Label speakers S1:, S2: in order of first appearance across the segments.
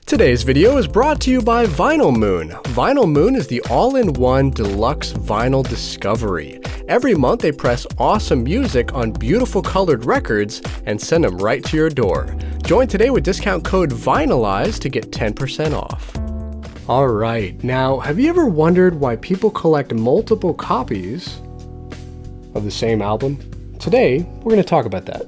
S1: Today's video is brought to you by Vinyl Moon. Vinyl Moon is the all-in-one deluxe vinyl discovery. Every month they press awesome music on beautiful colored records and send them right to your door. Join today with discount code VINYLIZE to get 10% off. Alright, now have you ever wondered why people collect multiple copies of the same album? Today, we're going to talk about that.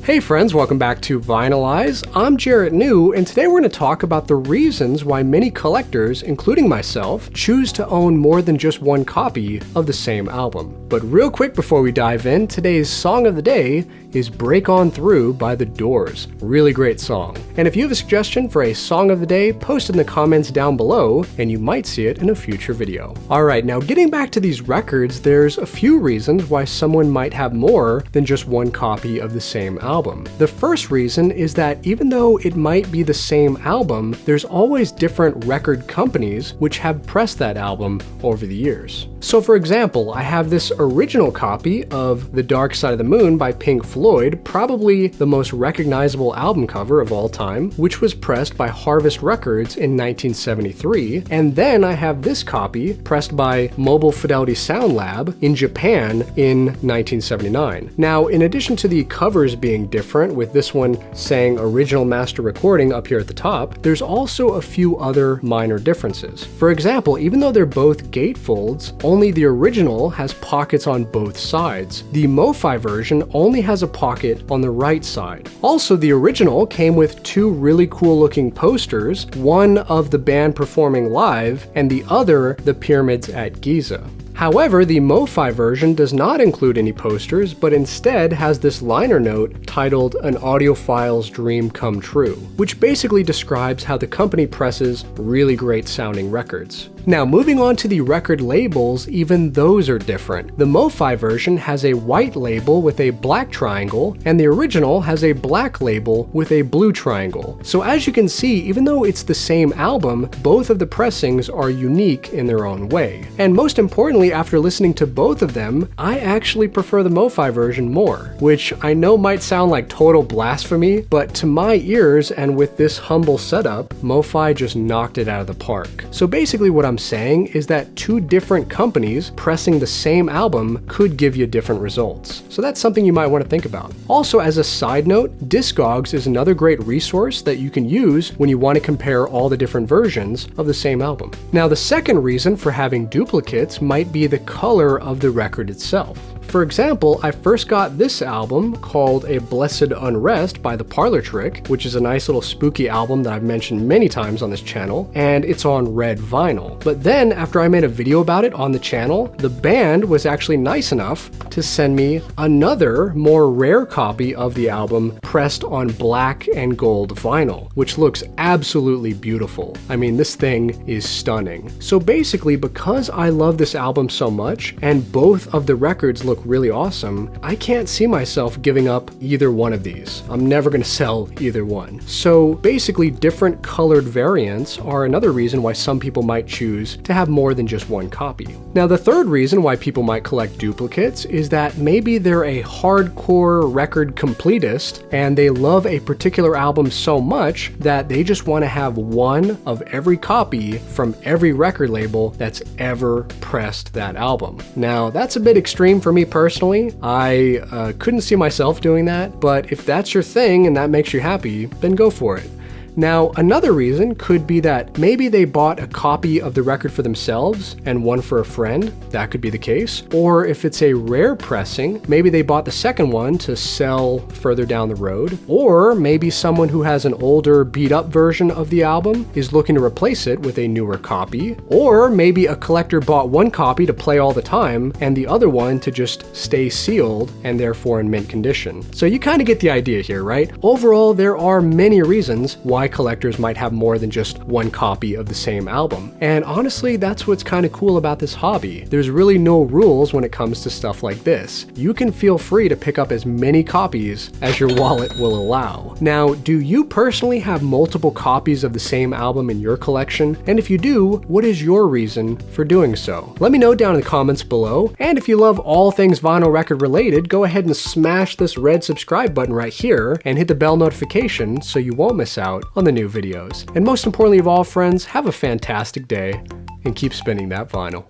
S1: Hey friends, welcome back to Eyezz. I'm Jarrett New, and today we're going to talk about the reasons why many collectors, including myself, choose to own more than just one copy of the same album. But real quick before we dive in, today's song of the day is Break On Through by The Doors. Really great song. And if you have a suggestion for a song of the day, post it in the comments down below, and you might see it in a future video. Alright, now getting back to these records, there's a few reasons why someone might have more than just one copy of the same album. The first reason is that even though it might be the same album, there's always different record companies which have pressed that album over the years. So for example, I have this original copy of The Dark Side of the Moon by Pink Floyd, probably the most recognizable album cover of all time, which was pressed by Harvest Records in 1973, and then I have this copy pressed by Mobile Fidelity Sound Lab in Japan in 1979. Now, in addition to the covers being different, with this one saying Original Master Recording up here at the top, there's also a few other minor differences. For example, even though they're both gatefolds, only the original has pockets on both sides. The MoFi version only has a pocket on the right side. Also, the original came with two really cool looking posters, one of the band performing live and the other the pyramids at Giza. However, the MoFi version does not include any posters, but instead has this liner note titled An Audiophile's Dream Come True, which basically describes how the company presses really great sounding records. Now, moving on to the record labels, even those are different. The MoFi version has a white label with a black triangle, and the original has a black label with a blue triangle. So as you can see, even though it's the same album, both of the pressings are unique in their own way. And most importantly, after listening to both of them, I actually prefer the MoFi version more, which I know might sound like total blasphemy, but to my ears and with this humble setup, MoFi just knocked it out of the park. So basically what I'm saying is that two different companies pressing the same album could give you different results. So that's something you might want to think about. Also, as a side note, Discogs is another great resource that you can use when you want to compare all the different versions of the same album. Now, the second reason for having duplicates might be the color of the record itself. For example, I first got this album called A Blessed Unrest by The Parlor Trick, which is a nice little spooky album that I've mentioned many times on this channel, and it's on red vinyl. But then, after I made a video about it on the channel, the band was actually nice enough to send me another, more rare copy of the album pressed on black and gold vinyl, which looks absolutely beautiful. I mean, this thing is stunning. So basically, because I love this album so much, and both of the records look really awesome, I can't see myself giving up either one of these. I'm never going to sell either one. So basically, different colored variants are another reason why some people might choose to have more than just one copy. Now, the third reason why people might collect duplicates is that maybe they're a hardcore record completist and they love a particular album so much that they just want to have one of every copy from every record label that's ever pressed that album. Now, that's a bit extreme for me personally. I couldn't see myself doing that, but if that's your thing and that makes you happy, then go for it. Now, another reason could be that maybe they bought a copy of the record for themselves and one for a friend. That could be the case. Or if it's a rare pressing, maybe they bought the second one to sell further down the road. Or maybe someone who has an older beat-up version of the album is looking to replace it with a newer copy. Or maybe a collector bought one copy to play all the time and the other one to just stay sealed and therefore in mint condition. So you kind of get the idea here, right? Overall, there are many reasons why why collectors might have more than just one copy of the same album. And honestly, that's what's kind of cool about this hobby. There's really no rules when it comes to stuff like this. You can feel free to pick up as many copies as your wallet will allow. Now, do you personally have multiple copies of the same album in your collection? And if you do, what is your reason for doing so? Let me know down in the comments below. And if you love all things vinyl record related, go ahead and smash this red subscribe button right here and hit the bell notification so you won't miss out on the new videos. And most importantly of all, friends, have a fantastic day and keep spinning that vinyl.